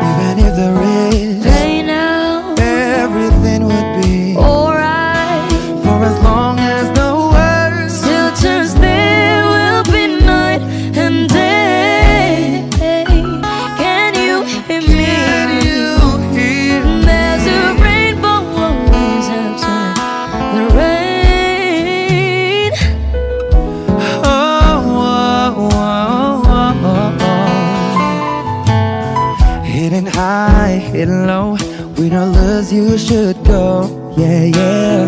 Even if there is Hey now, everything would be alright. for as long as the world Still turns there will be night and day. Can you hear me? you hear. There's a rainbow always after the rain. Oh, oh, oh, oh, oh. Hidden high, hidden low, with all us you should go. Yeah, yeah.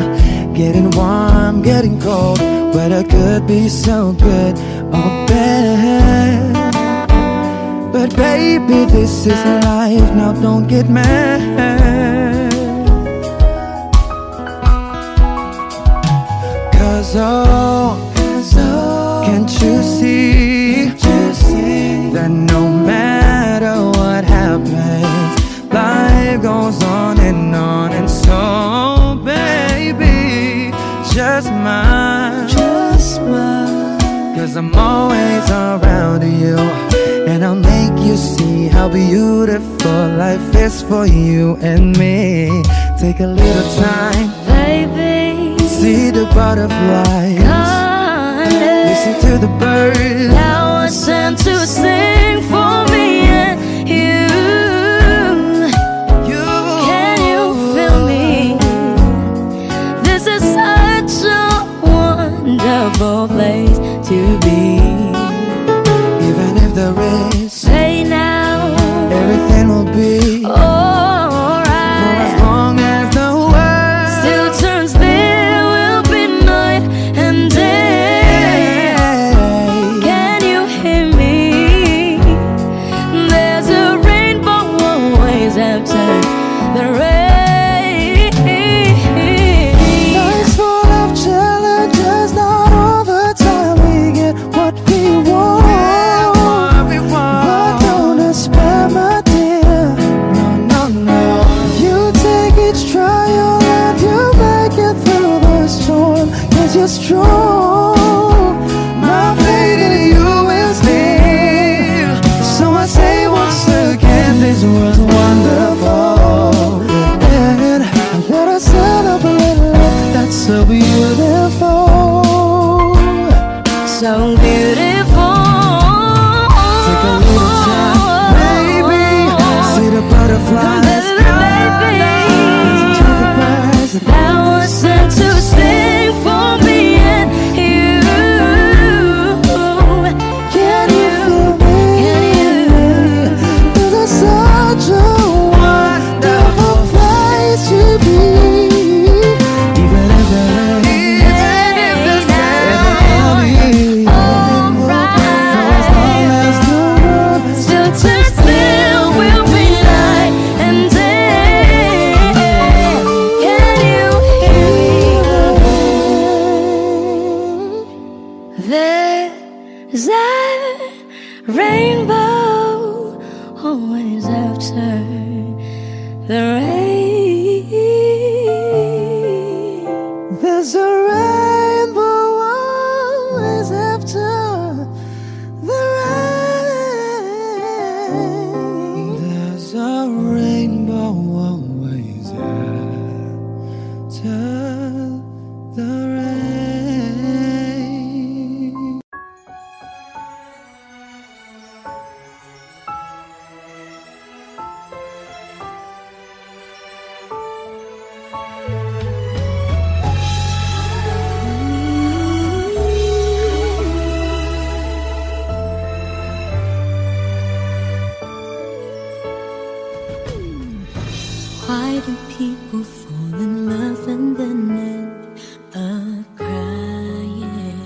Getting warm, getting cold, weather could be so good or bad. But baby, this is life, now don't get mad. Cause oh, can't you see that no matter what happens, life goes on, and so baby, just smile, cause I'm always around you, and I'll make you see how beautiful life is for you and me. Take a little time, Baby, see the butterflies, calling, listen to the birds that was sent to sing for me and you. Can you feel me? This is such a wonderful place to be. Even if there is Say now, everything will be for alright. as long as the world Still turns there will be night and day. Can you hear me? rainbow always after the rain. There's a rainbow always after the rain. There's a rainbow always after the rain. Why do people fall in love and then end up crying?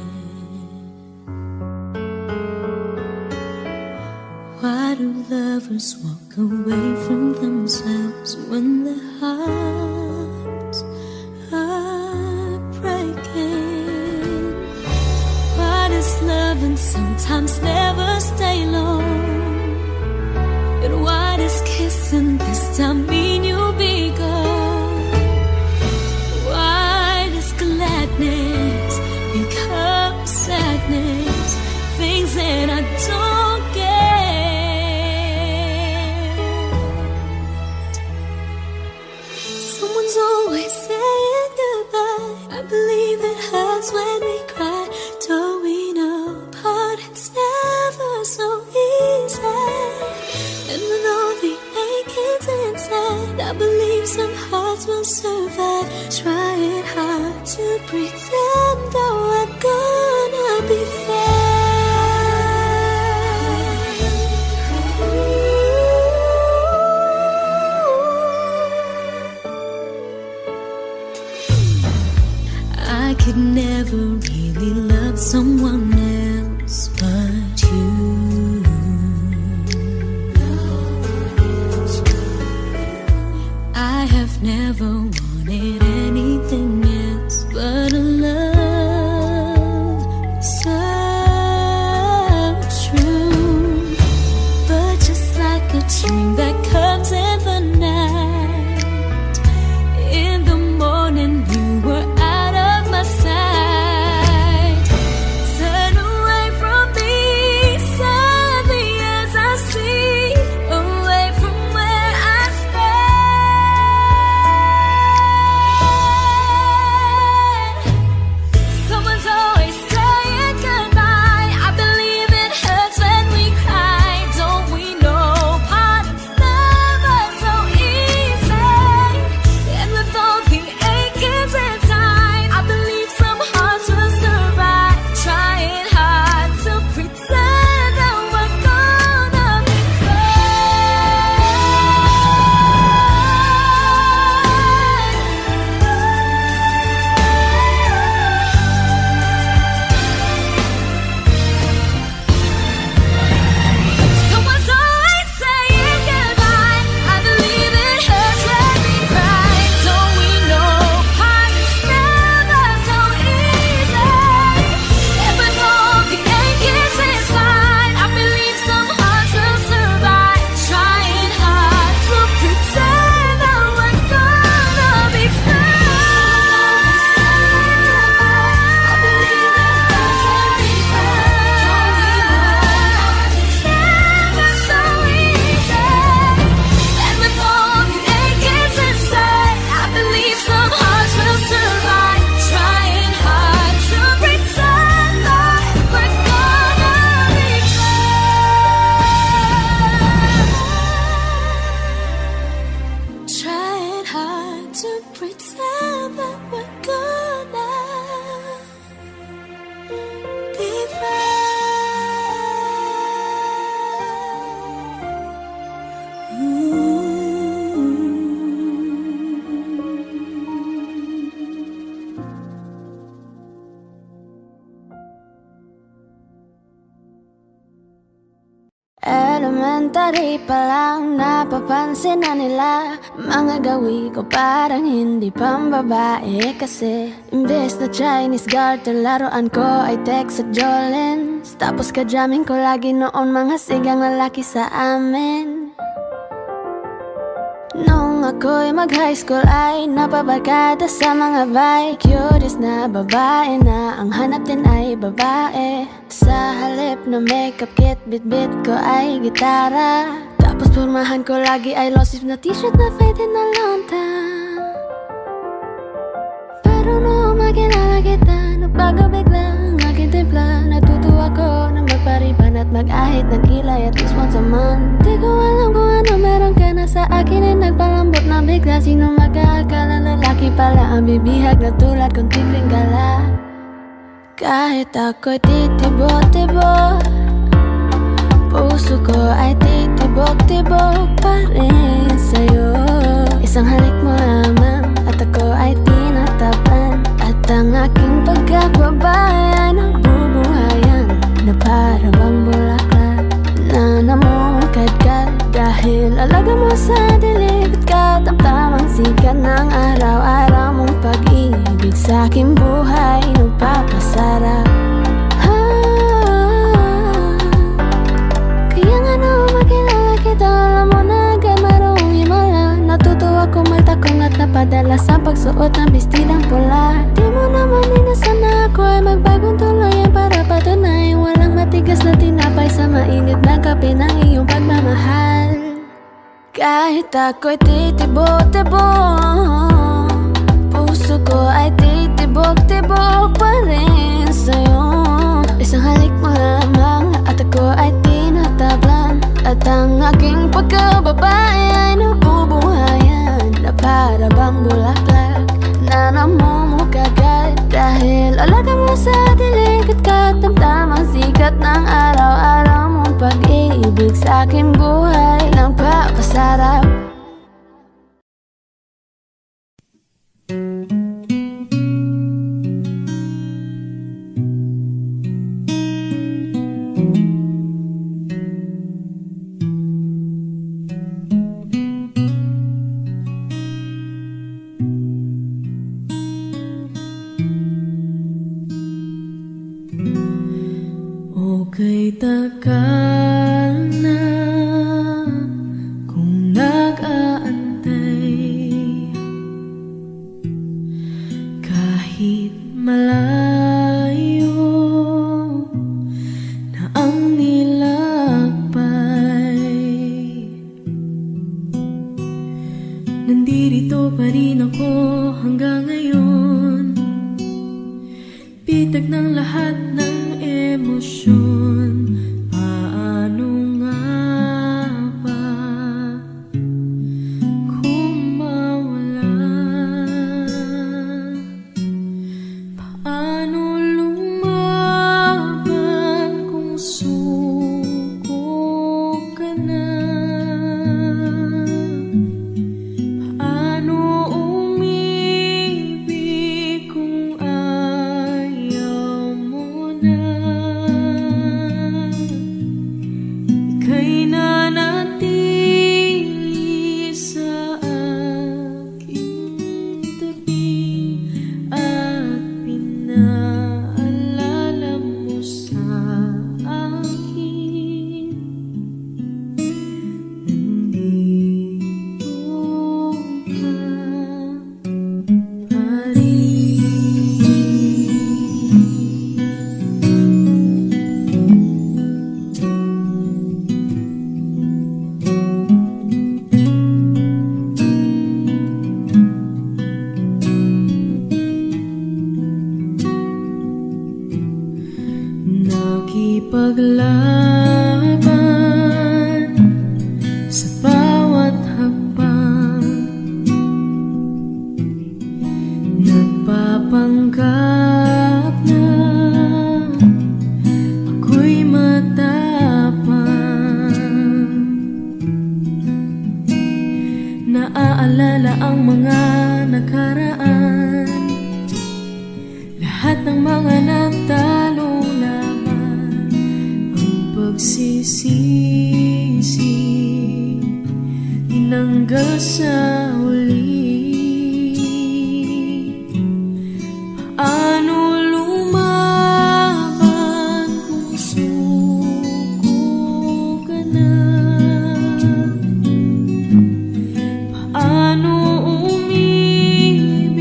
Why do lovers walk away from themselves when their hearts are breaking? Why does loving sometimes never stay long? And why does kissing this time mean you'll be gone? Why does gladness become sadness? Things that I don't get. Someone's always saying goodbye. I believe it hurts when we cry. Towing apart, it's never so easy. And with all the achings inside, I believe some hearts will survive. Trying hard to pretend though I'm gonna be fine. I could never really love someone else but you. I have never wanted anything else but a love so true. But just like a dream that comes in the night, in the morning you were out of my sight. Turn away from me, sadly as I see, away from where I stand. elementary pa lang napapansin na nila mga gawi ko parang hindi pambabae. Kasi imbes na Chinese garter, laruan ko ay Texas Jolens. Tapos ka-jamming ko lagi noon mga sigang lalaki sa amin. Nung ako'y mag-high school ay napabarkada sa mga bike. Curious na babae na ang hanap din ay babae. Sa halip na makeup kit, bit-bit ko ay gitara. Tapos pormahan ko lagi ay low sleeve na t-shirt na fade na lonta. Pero nung makilala kita, nagbago bigla ang aking timpla. Natutuwa ko na magpariban at mag-ahit ng kilay at least once a month. Di ko alam kung ano meron ka na sa akin ay nagpalambot na bigla. Sino mag-aakala lalaki pala ang bibihag na tulad kong tigring gala. Kahit ako'y titibok-tibok, puso ko ay titibok-tibok pa rin sa'yo. Isang halik mo lamang at ako ay tinatapan. At ang aking pagkakbabae ay nabubuhayan na para bang bulaklak na namumukadkad. Dahil alaga mo sa dilig at katamtamang sikat ng araw-araw mong pag-ibig sa aking buhay nagpapasarap. Kaya nga nung makilala kita, alam mo na agad marunong himala. Natutuwa kong magtakong at napadala sa pagsuot ng bestidang pula. Di mo naman inasan na ako ay magbagong tuluyan para patunay walang matigas na tinapay sa mainit na kape ng iyong pagmamahal. Kahit ako'y titibok-tibok, puso ko ay titibok-tibok pa rin sa'yo. Isang halik mo lamang at ako ay tinatablan. At ang aking pagkababae ay nabubuhayan na para bang bulaklak na namumukagad. Dahil alaga mo sa dilig at katamtamang sikat ng araw-araw mong pag-ibig sa aking buhay nagpapasarap. Okay, tagal na kung nag-aantay. Kahit malayo na ang nilakbay, nandirito pa rin ako hanggang ngayon. Bitag ng lahat ng emosyon. Paano nga ba kung mawala? Paano lumaban kung suko ka na? Paano umibig kung ayaw mo na? Ika'y nanatili sa aking tabi at pinaalala mo sa akin. Nandito ka pa rin. Nakipaglaban sa bawat hakbang, nagpapanggap na ako'y matapang. Naaalala ang mga nakaraan, lahat ng mga nagtalong laban, ang pagsisisi isip tinanggal sa huli. Paano lumaban kung suko ka na? Paano umibig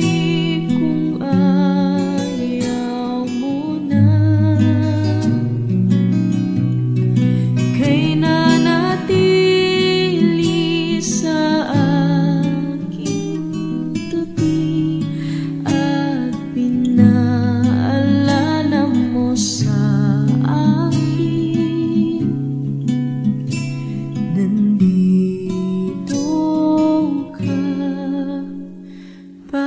kung ayaw mo na? Ika'y nanatili sa aking tabi at pinaalala mo sa akin. Nandito ka pa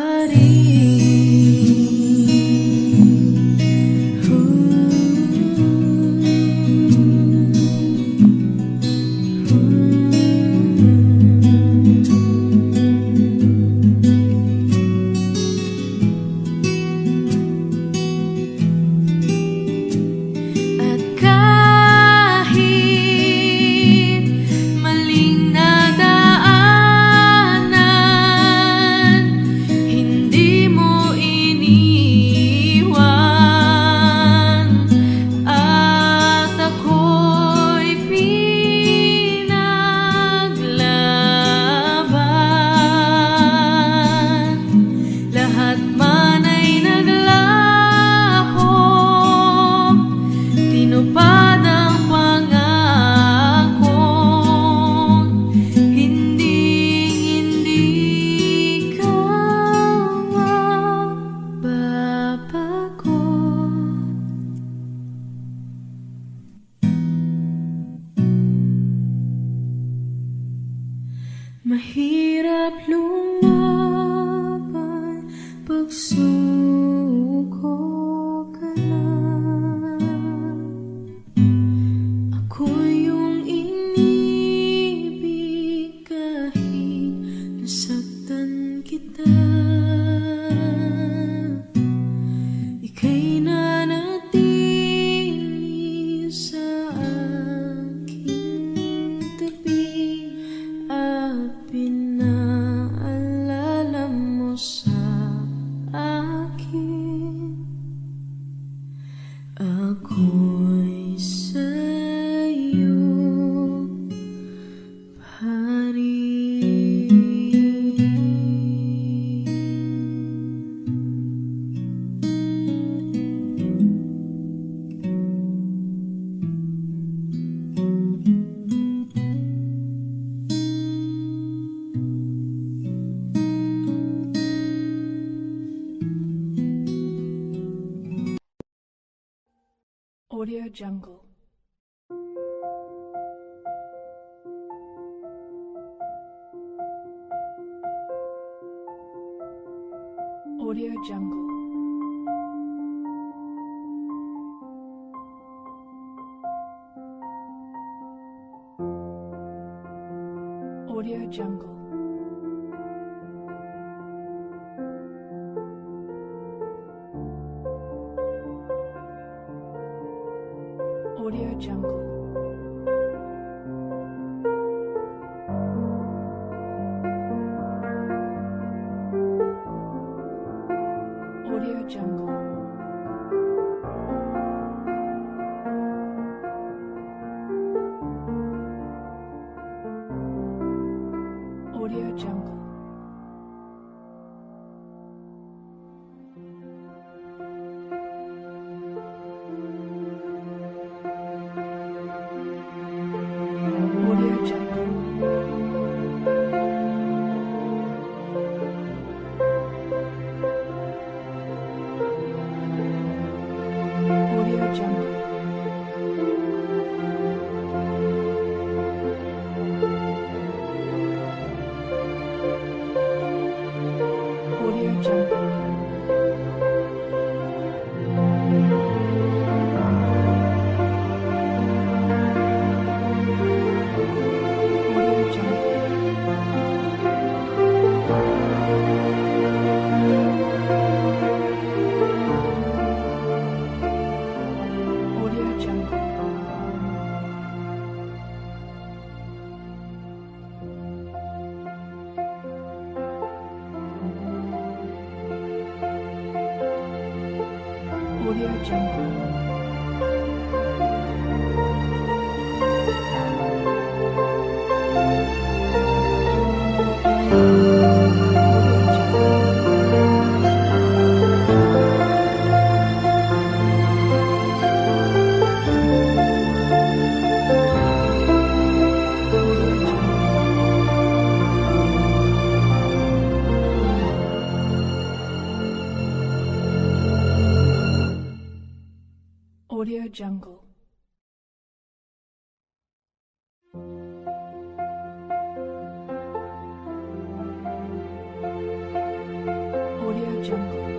At kahit maling nadaanan, hindi mo iniwan at ako'y pinaglaban. Lahat man ay naglaho, tinupad ang pangako. Hindi ka mababago. Mahirap lumaban pag suko ka na. Ako yung inibig kahit nasaktan kita. Ika'y nanatili sa aking tabi at pinaalala mo sa akin. Ako'y sa'yo pa rin. Audio Jungle. Audio Jungle. Audio Jungle. Audio Jungle. Audio Jungle. Audio Jungle. Audio Jungle. Audio Jungle. Audio Jungle. Audio Jungle. Audio Jungle.